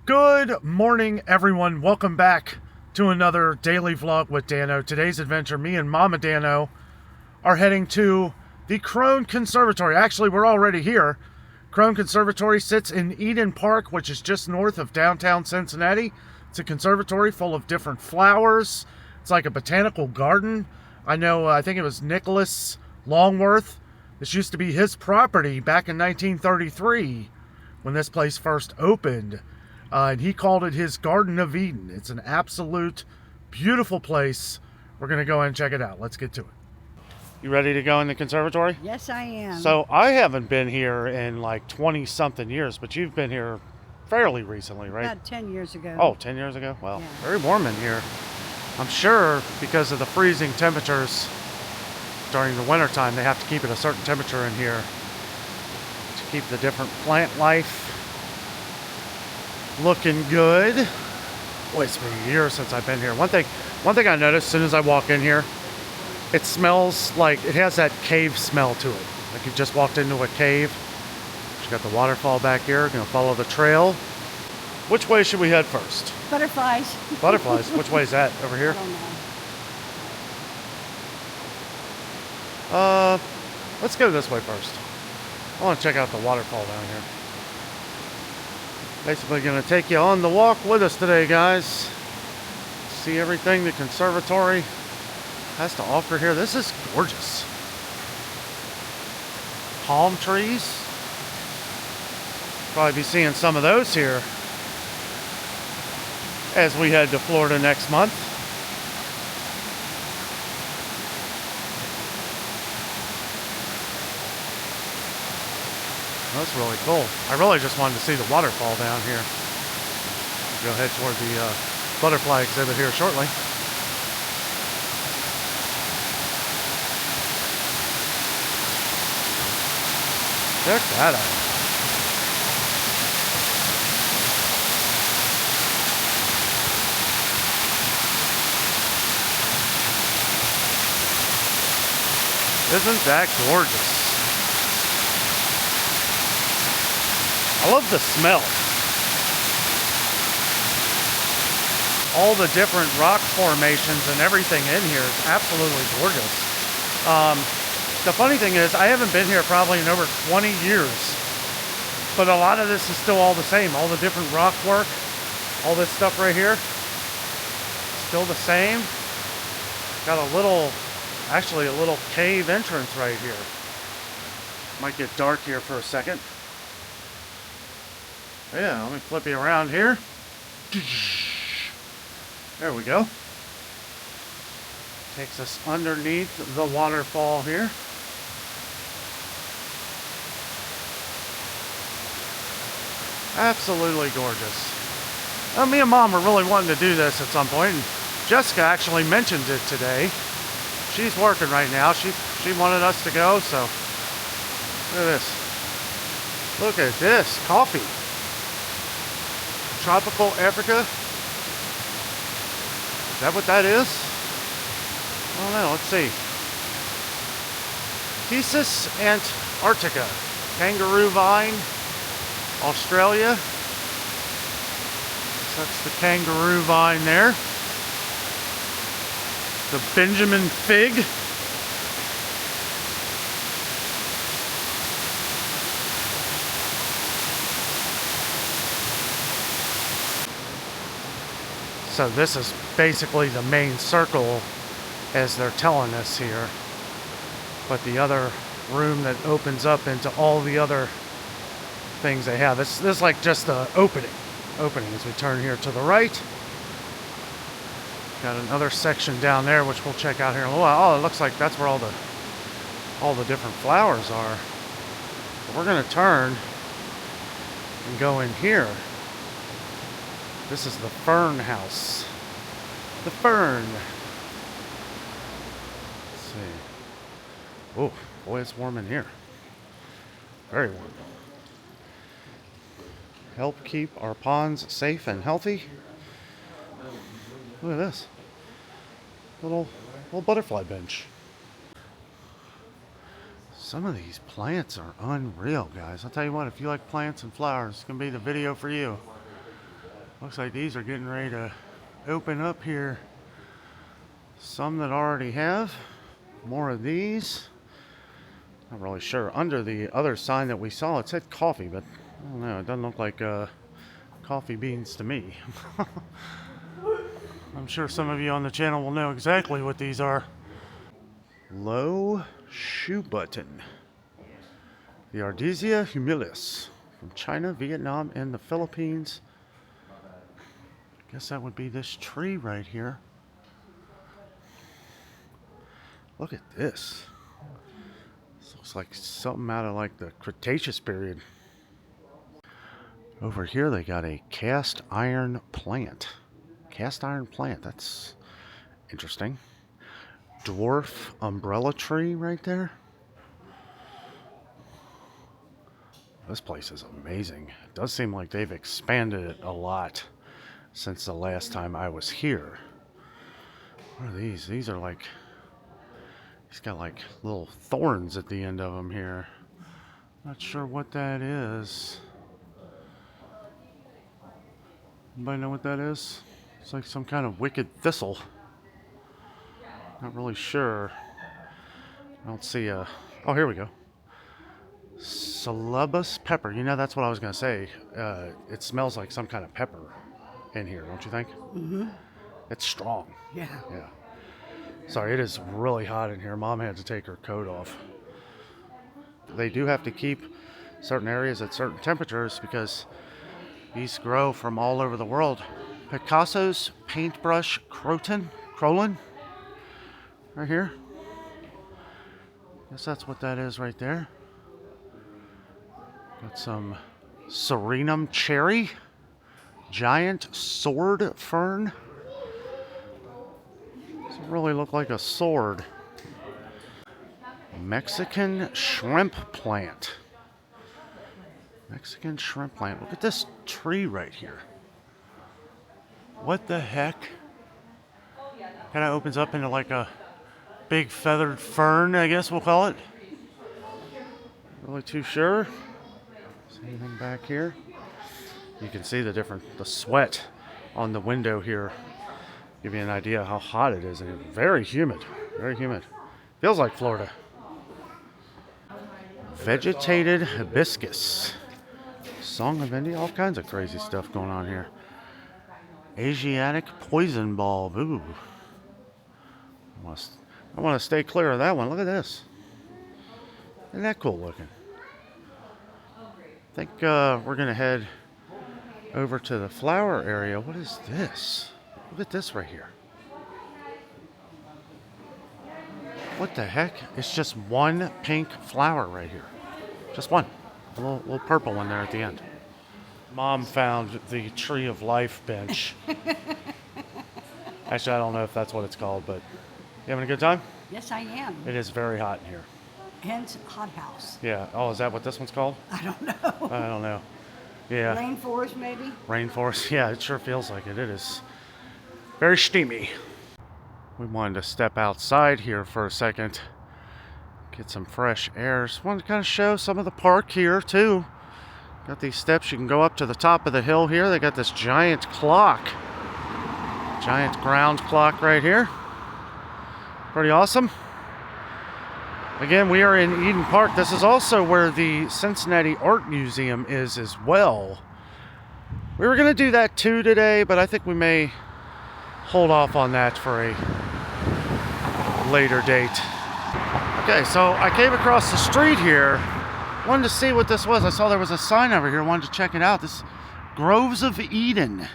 Good morning, everyone. Welcome back to another daily vlog with Danno. Today's adventure, me and Mama Danno are heading to the Krohn Conservatory. Actually, we're already here. Krohn Conservatory sits in Eden Park, which is just north of downtown Cincinnati. It's a conservatory full of different flowers. It's like a botanical garden. I think it was Nicholas Longworth. This used to be his property back in 1933 when this place first opened. And he called it his Garden of Eden. It's an absolute beautiful place. We're going to go and check it out. Let's get to it. You ready to go in the conservatory? Yes, I am. So I haven't been here in like 20-something years, but you've been here fairly recently, right? About 10 years ago. Oh, 10 years ago? Well, Yeah. Very warm in here. I'm sure because of the freezing temperatures during the wintertime, they have to keep it a certain temperature in here to keep the different plant life looking good. Boy, it's been years since I've been here. One thing I noticed as soon as I walk in here, it smells like it has that cave smell to it. Like you've just walked into a cave. You got the waterfall back here. Gonna follow the trail. Which way should we head first? Butterflies. Butterflies. Which way is that? Over I here? don't know. Let's go this way first. I want to check out the waterfall down here. Basically going to take you on the walk with us today, guys. See everything the conservatory has to offer here. This is gorgeous. Palm trees. Probably be seeing some of those here as we head to Florida next month. That's really cool. I really just wanted to see the waterfall down here. We'll go head toward the butterfly exhibit here shortly. Check that out. Isn't that gorgeous? I love the smell. All the different rock formations and everything in here is absolutely gorgeous. The funny thing is, I haven't been here probably in over 20 years, but a lot of this is still all the same. All the different rock work, all this stuff right here, still the same. Got a little cave entrance right here. Might get dark here for a second. Yeah, let me flip you around here. There we go. Takes us underneath the waterfall here. Absolutely gorgeous. Me and Mom are really wanting to do this at some point, and Jessica actually mentioned it today. She's working right now. She wanted us to go, so look at this. Look at this coffee. Tropical Africa. Is that what that is? I don't know. Let's see. Cactus Antarctica. Kangaroo vine. Australia. So that's the kangaroo vine there. The Benjamin fig. So this is basically the main circle as they're telling us here. But the other room that opens up into all the other things they have. This is like just the opening as we turn here to the right. Got another section down there which we'll check out here in a little while. Oh, it looks like that's where all the different flowers are. But we're gonna turn and go in here. This is the Fern house. The Fern. Let's see. Oh, boy, it's warm in here. Very warm. Help keep our ponds safe and healthy. Look at this. Little butterfly bench. Some of these plants are unreal, guys. I'll tell you what, if you like plants and flowers, it's going to be the video for you. Looks like these are getting ready to open up here. Some that already have. More of these. Not really sure. Under the other sign that we saw, it said coffee, but I don't know. It doesn't look like coffee beans to me. I'm sure some of you on the channel will know exactly what these are. Low shoe button. The Ardisia humilis from China, Vietnam, and the Philippines. I guess that would be this tree right here. Look at this. This looks like something out of like the Cretaceous period. Over here they got a cast iron plant. Cast iron plant, that's interesting. Dwarf umbrella tree right there. This place is amazing. It does seem like they've expanded it a lot since the last time I was here. What are these? These are like, he's got like little thorns at the end of them here. Not sure what that is. Anybody know what that is? It's like some kind of wicked thistle. Not really sure. I don't see a... Oh, here we go. Salubus pepper. You know, that's what I was going to say. It smells like some kind of pepper in here, don't you think? Mm-hmm. It's strong. Yeah. Yeah. Sorry, it is really hot in here. Mom had to take her coat off. They do have to keep certain areas at certain temperatures because these grow from all over the world. Picasso's paintbrush Krohn, right here. Guess that's what that is right there. Got some Serenum cherry, giant sword fern. Doesn't really look like a sword. Mexican shrimp plant. Mexican shrimp plant. Look at this tree right here. What the heck? Kind of opens up into like a big feathered fern, I guess we'll call it. Really too sure. See anything back here? You can see the sweat on the window here. Give you an idea how hot it is. And it's very humid. Very humid. Feels like Florida. Vegetated hibiscus. Song of India. All kinds of crazy stuff going on here. Asiatic poison bulb. Ooh. I want to stay clear of that one. Look at this. Isn't that cool looking? I think we're going to head over to the flower area. What is this? Look at this right here. What the heck? It's just one pink flower right here. Just one. A little purple one there at the end. Mom found the Tree of Life bench. Actually, I don't know if that's what it's called, but you having a good time? Yes, I am. It is very hot in here. Hence, hothouse. Yeah. Oh, is that what this one's called? I don't know. I don't know. Yeah. Rainforest, maybe? Rainforest. Yeah, it sure feels like it. It is very steamy. We wanted to step outside here for a second. Get some fresh air. Just wanted to kind of show some of the park here, too. Got these steps. You can go up to the top of the hill here. They got this giant clock. Giant ground clock right here. Pretty awesome. Again, we are in Eden Park. This is also where the Cincinnati Art Museum is as well. We were going to do that too today, but I think we may hold off on that for a later date. Okay, so I came across the street here. Wanted to see what this was. I saw there was a sign over here. Wanted to check it out. This Groves of Eden.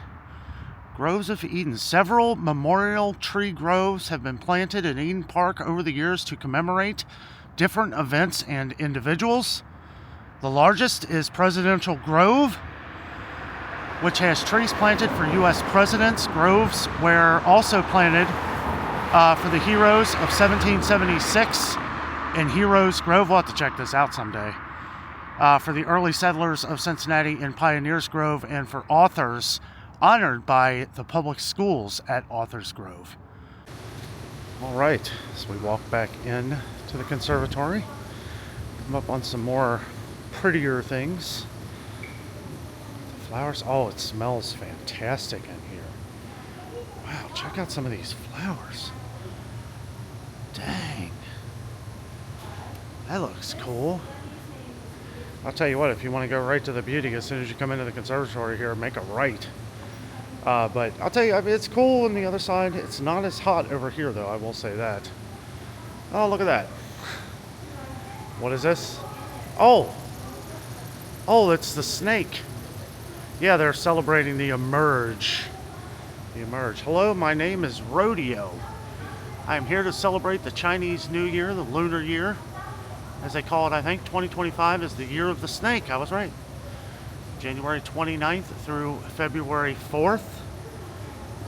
Groves of Eden. Several memorial tree groves have been planted in Eden Park over the years to commemorate different events and individuals. The largest is Presidential Grove, which has trees planted for U.S. presidents. Groves were also planted for the heroes of 1776 in Heroes Grove. We'll have to check this out someday. For the early settlers of Cincinnati in Pioneers Grove, and for authors honored by the public schools at Authors Grove. All right, so we walk back in to the conservatory. Come up on some more prettier things. flowers. Oh, it smells fantastic in here. Wow, check out some of these flowers. Dang. That looks cool. I'll tell you what, if you want to go right to the beauty as soon as you come into the conservatory here, make a right. But I'll tell you, I mean, it's cool on the other side. It's not as hot over here, though, I will say that. Oh, look at that. What is this? Oh! Oh, it's the snake. Yeah, they're celebrating the emerge. The emerge. Hello, my name is Rodeo. I am here to celebrate the Chinese New Year, the lunar year. As they call it, I think 2025 is the year of the snake. I was right. January 29th through February 4th.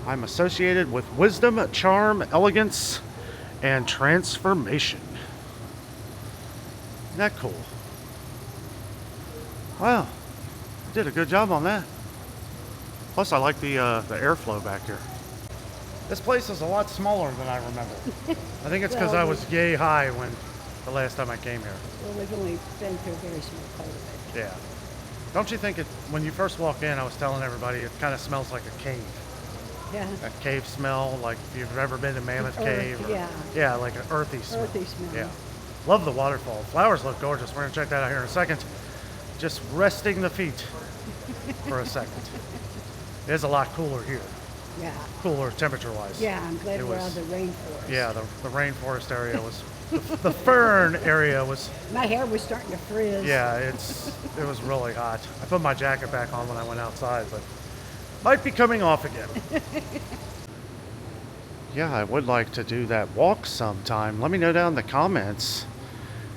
I'm associated with wisdom, charm, elegance, and transformation. Isn't that cool? Wow, you did a good job on that. Plus, I like the airflow back here. This place is a lot smaller than I remember. I think it's because I was yay high when the last time I came here. Well, we've only been through a very small part of it. Yeah. Don't you think it, when you first walk in, I was telling everybody, it kind of smells like a cave. Yeah. That cave smell, like if you've ever been to Mammoth Cave. Or, yeah. Yeah, like an earthy smell. Earthy smell. Yeah. Love the waterfall. Flowers look gorgeous. We're going to check that out here in a second. Just resting the feet for a second. It is a lot cooler here. Yeah. Cooler temperature-wise. Yeah, I'm glad we're out of the rainforest. Yeah, the rainforest area was... the Fern area was... My hair was starting to frizz. Yeah, it was really hot. I put my jacket back on when I went outside, but might be coming off again. Yeah, I would like to do that walk sometime. Let me know down in the comments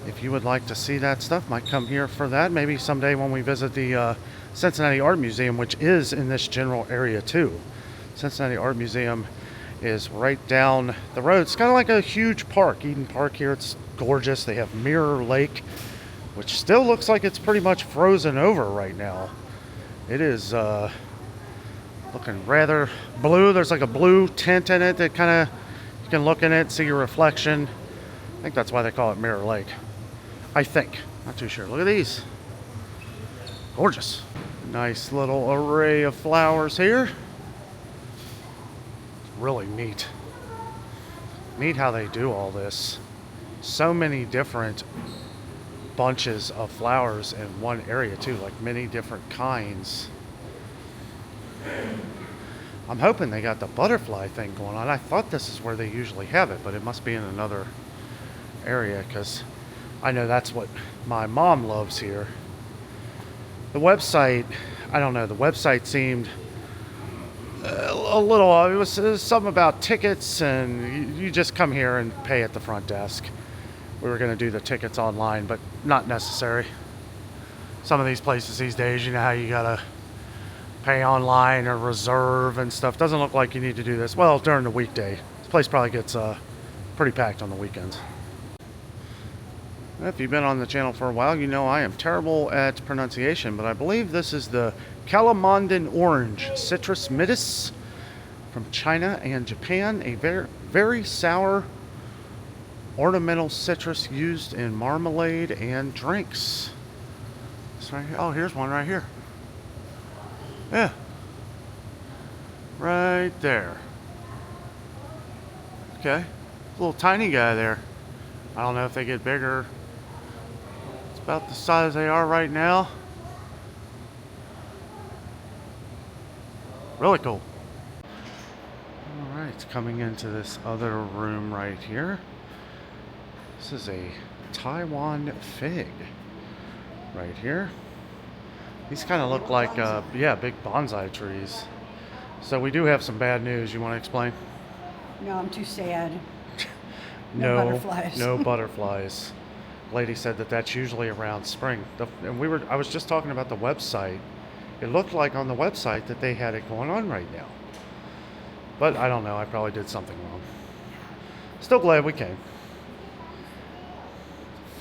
if you would like to see that stuff. Might come here for that. Maybe someday when we visit the Cincinnati Art Museum, which is in this general area too. Cincinnati Art Museum is right down the road. It's kind of like a huge park, Eden Park here. It's gorgeous. They have Mirror Lake, which still looks like it's pretty much frozen over right now. It is looking rather blue. There's like a blue tint in it that kind of, you can look in it, see your reflection. I think that's why they call it Mirror Lake. I think. Not too sure. Look at these. Gorgeous. Nice little array of flowers here. Really neat. Neat how they do all this. So many different bunches of flowers in one area too, like many different kinds. I'm hoping they got the butterfly thing going on. I thought this is where they usually have it, but it must be in another area because I know that's what my mom loves here. The website, I don't know, the website seemed a little, it was something about tickets and you just come here and pay at the front desk. We were going to do the tickets online, but not necessary. Some of these places these days, you know how you got to pay online or reserve and stuff. Doesn't look like you need to do this. Well, during the weekday. This place probably gets pretty packed on the weekends. If you've been on the channel for a while, you know I am terrible at pronunciation, but I believe this is the Calamandan Orange, Citrus Mitis from China and Japan. A very, very sour ornamental citrus used in marmalade and drinks. It's right here. Oh, here's one right here. Yeah. Right there. Okay. Little tiny guy there. I don't know if they get bigger. It's about the size they are right now. Really cool. Alright, coming into this other room right here. This is a Taiwan fig right here. These kind of look like, yeah, big bonsai trees. So we do have some bad news. You want to explain? No, I'm too sad. No butterflies. No butterflies. Lady said that that's usually around spring. And I was just talking about the website. It looked like on the website that they had it going on right now. But I don't know. I probably did something wrong. Still glad we came.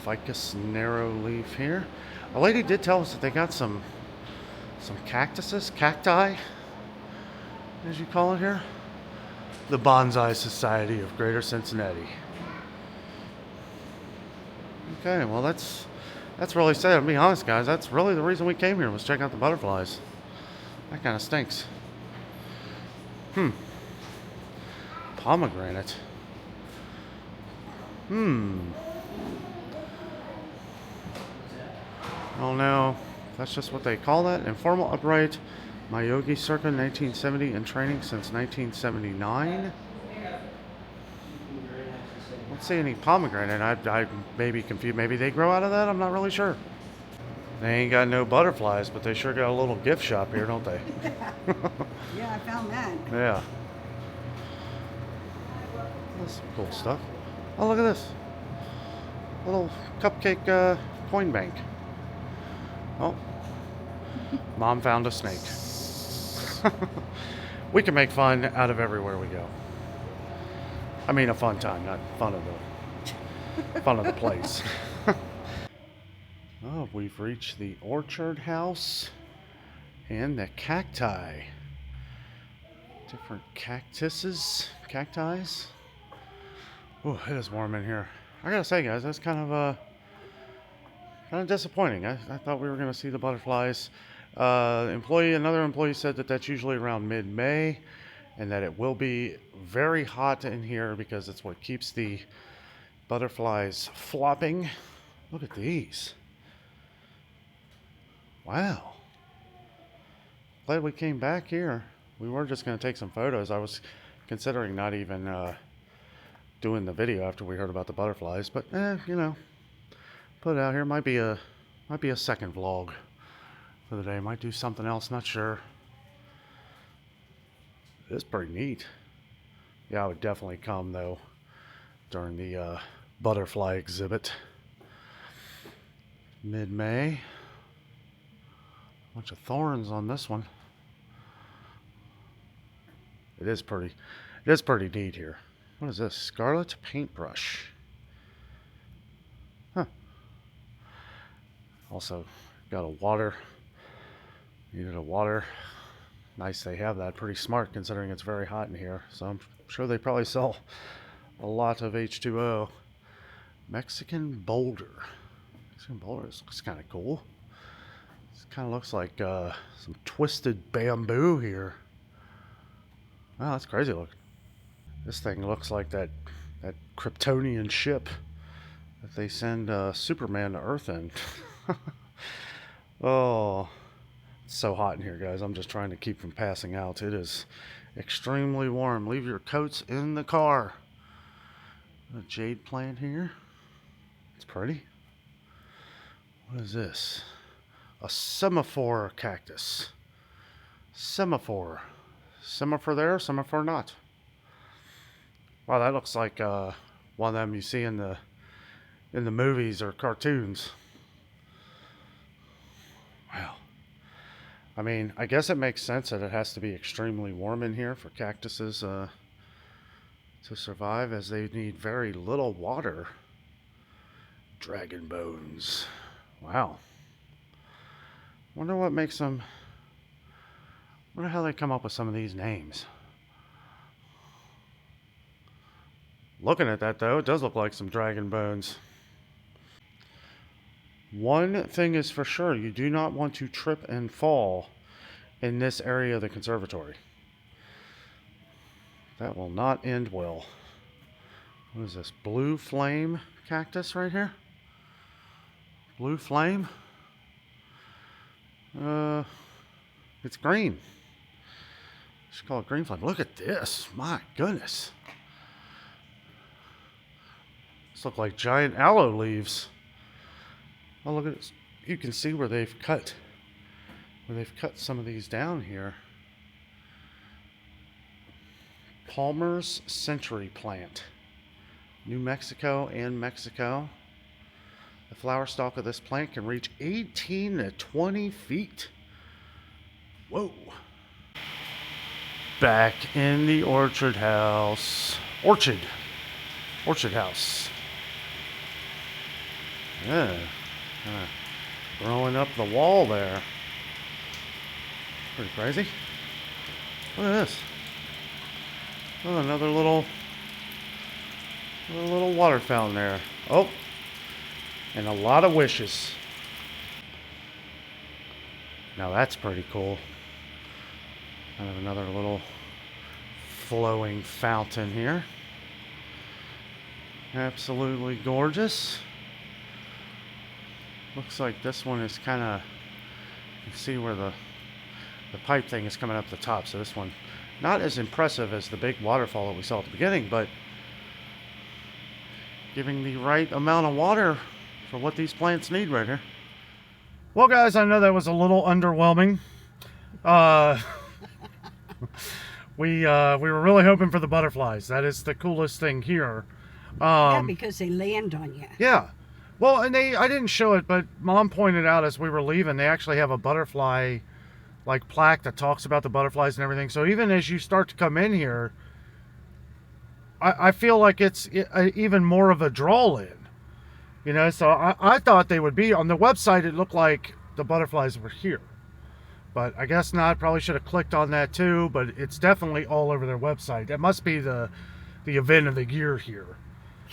Ficus narrow leaf here. A lady did tell us that they got some cactuses, cacti, as you call it here. The Bonsai Society of Greater Cincinnati. Okay, well that's really sad. To be honest, guys, that's really the reason we came here, was check out the butterflies. That kind of stinks. Pomegranate. I don't know. That's just what they call that. Informal upright. My yogi circa 1970 in training since 1979. Don't see any pomegranate. I may be confused. Maybe they grow out of that. I'm not really sure. They ain't got no butterflies, but they sure got a little gift shop here, don't they? Yeah, I found that. Yeah. That's some cool stuff. Oh, look at this. Little cupcake coin bank. Oh. Mom found a snake. We can make fun out of everywhere we go. I mean a fun time, not fun of the place. Oh, we've reached the orchard house and the cacti. Different cacti. Oh, it is warm in here. I gotta say, guys, that's kind of disappointing. I thought we were gonna see the butterflies. Another employee said that that's usually around mid-May, and that it will be very hot in here because it's what keeps the butterflies flopping. Look at these. Wow. Glad we came back here. We were just going to take some photos. I was considering not even doing the video after we heard about the butterflies, but you know, put it out here. Might be a second vlog for the day. Might do something else, not sure. It's pretty neat. Yeah, I would definitely come though during the butterfly exhibit. Mid-May. Bunch of thorns on this one. It is pretty neat here. What is this? Scarlet paintbrush. Huh. Also got a water. Needed a water. Nice they have that. Pretty smart considering it's very hot in here. So I'm sure they probably sell a lot of H2O. Mexican boulder. Mexican boulder looks kind of cool. It kind of looks like some twisted bamboo here. Wow, that's crazy looking. This thing looks like that Kryptonian ship that they send Superman to Earth in. Oh, it's so hot in here, guys. I'm just trying to keep from passing out. It is extremely warm. Leave your coats in the car. A jade plant here. It's pretty. What is this? A semaphore cactus. Semaphore. Semaphore there, semaphore not. Wow, that looks like one of them you see in the movies or cartoons. Wow. I mean, I guess it makes sense that it has to be extremely warm in here for cactuses to survive, as they need very little water. Dragon bones. Wow. Wonder what makes them... Wonder how they come up with some of these names. Looking at that, though, it does look like some dragon bones. One thing is for sure, you do not want to trip and fall in this area of the conservatory. That will not end well. What is this? Blue flame cactus right here? Blue flame? It's green. Just call it green flame. Look at this. My goodness. This look like giant aloe leaves. Oh, look at this. You can see where they've cut some of these down here. Palmer's century plant. New Mexico and Mexico. The flower stalk of this plant can reach 18 to 20 feet. Whoa. Back in the orchard house. Orchard house. Yeah. Growing up the wall there. Pretty crazy. Look at this. Oh, another little water fountain there. Oh, and a lot of wishes. Now that's pretty cool. I have another little flowing fountain here. Absolutely gorgeous. Looks like this one is kind of, you can see where the pipe thing is coming up the top. So this one, not as impressive as the big waterfall that we saw at the beginning, but giving the right amount of water for what these plants need right here. Well, guys, I know that was a little underwhelming. We were really hoping for the butterflies. That is the coolest thing here. Yeah, because they land on you. Yeah. Well, and I didn't show it, but Mom pointed out as we were leaving, they actually have a butterfly like plaque that talks about the butterflies and everything. So even as you start to come in here, I feel like it's even more of a draw in. You know, so I thought they would be on the website. It looked like the butterflies were here, but I guess not. Probably should have clicked on that too, but it's definitely all over their website. It must be the event of the year here.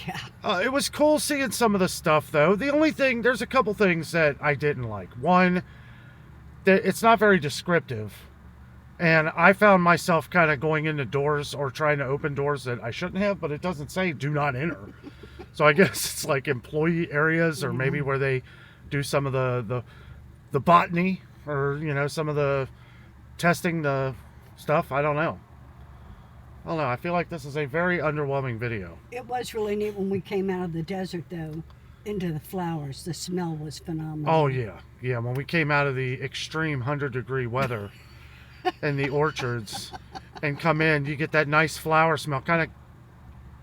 Yeah. It was cool seeing some of the stuff though. The only thing, there's a couple things that I didn't like. One, that it's not very descriptive. And I found myself kind of going into doors or trying to open doors that I shouldn't have, but it doesn't say do not enter. So I guess it's like employee areas or maybe where they do some of the botany or, you know, some of the testing the stuff. I don't know. I feel like this is a very underwhelming video. It was really neat when we came out of the desert, though, into the flowers. The smell was phenomenal. Oh, yeah. Yeah, when we came out of the extreme 100-degree weather in the orchards and come in, you get that nice flower smell. Kind of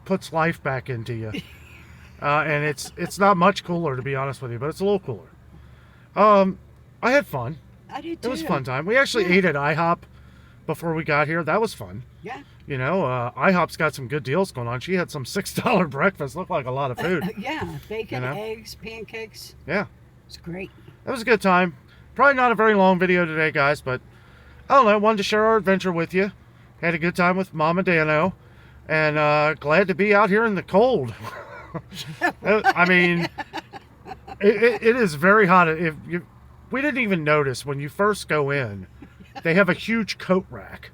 puts life back into you. And it's not much cooler, to be honest with you, but it's a little cooler. I had fun. I did too. It was a fun time. We actually ate at IHOP before we got here. That was fun. Yeah. You know, IHOP's got some good deals going on. She had some $6 breakfast. Looked like a lot of food. Yeah. Bacon, You know? eggs, pancakes. Yeah. It's great. It was a good time. Probably not a very long video today, guys, but I don't know. Wanted to share our adventure with you. Had a good time with Mom and Danno. And glad to be out here in the cold. I mean, it is very hot. We didn't even notice when you first go in. They have a huge coat rack.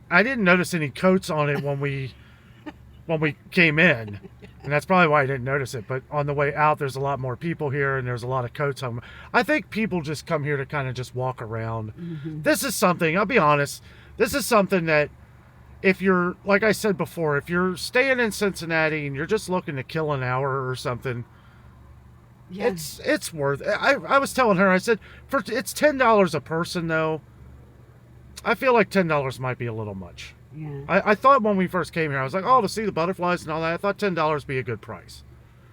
I didn't notice any coats on it when we came in, and that's probably why I didn't notice it. But on the way out, there's a lot more people here, and there's a lot of coats on. I think people just come here to kind of just walk around. Mm-hmm. This is something, I'll be honest, this is something that if you're, like I said before, if you're staying in Cincinnati and you're just looking to kill an hour or something, yeah. It's worth it. I was telling her, I said, it's $10 a person though. I feel like $10 might be a little much. Yeah. I thought when we first came here, I was like, oh, to see the butterflies and all that, I thought $10 would be a good price.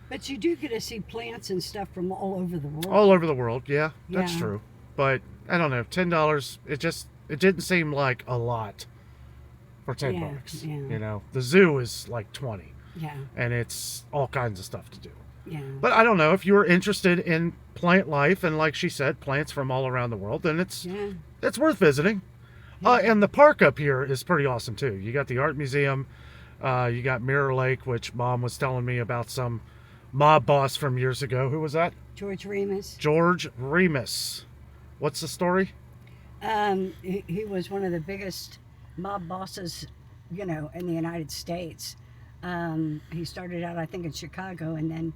But you do get to see plants and stuff from all over the world. All over the world, yeah, that's true. But I don't know, $10, it didn't seem like a lot for $10 bucks. Yeah. You know, the zoo is like 20. Yeah. And it's all kinds of stuff to do. Yeah. But I don't know, if you're interested in plant life and like she said, plants from all around the world, then it's worth visiting. Yeah. And the park up here is pretty awesome too. You got the art museum, you got Mirror Lake, which Mom was telling me about some mob boss from years ago. Who was that? George Remus. George Remus. What's the story? He was one of the biggest mob bosses, you know, in the United States. He started out, I think, in Chicago and then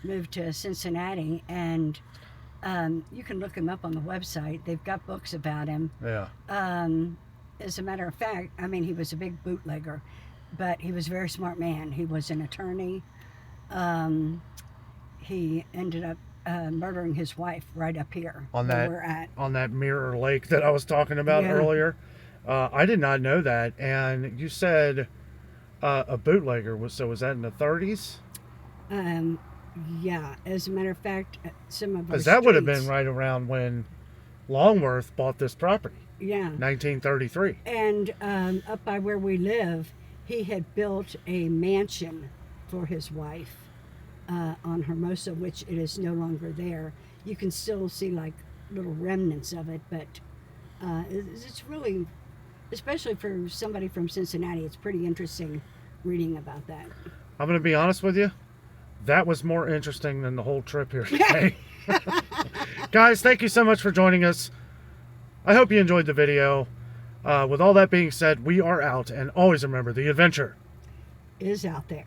moved to Cincinnati. And you can look him up on the website. They've got books about him. Yeah. As a matter of fact, I mean, he was a big bootlegger, but he was a very smart man. He was an attorney. He ended up murdering his wife right up here on where we're at. On that Mirror Lake that I was talking about earlier. I did not know that. And you said a bootlegger was that in the 30s? Yeah. As a matter of fact, some of our because that would have been right around when Longworth bought this property. Yeah. 1933. And up by where we live, he had built a mansion for his wife on Hermosa, which it is no longer there. You can still see like little remnants of it, but it's really, especially for somebody from Cincinnati, it's pretty interesting reading about that. I'm going to be honest with you. That was more interesting than the whole trip here today. Guys, thank you so much for joining us. I hope you enjoyed the video. With all that being said, we are out, and always remember the adventure Is out there.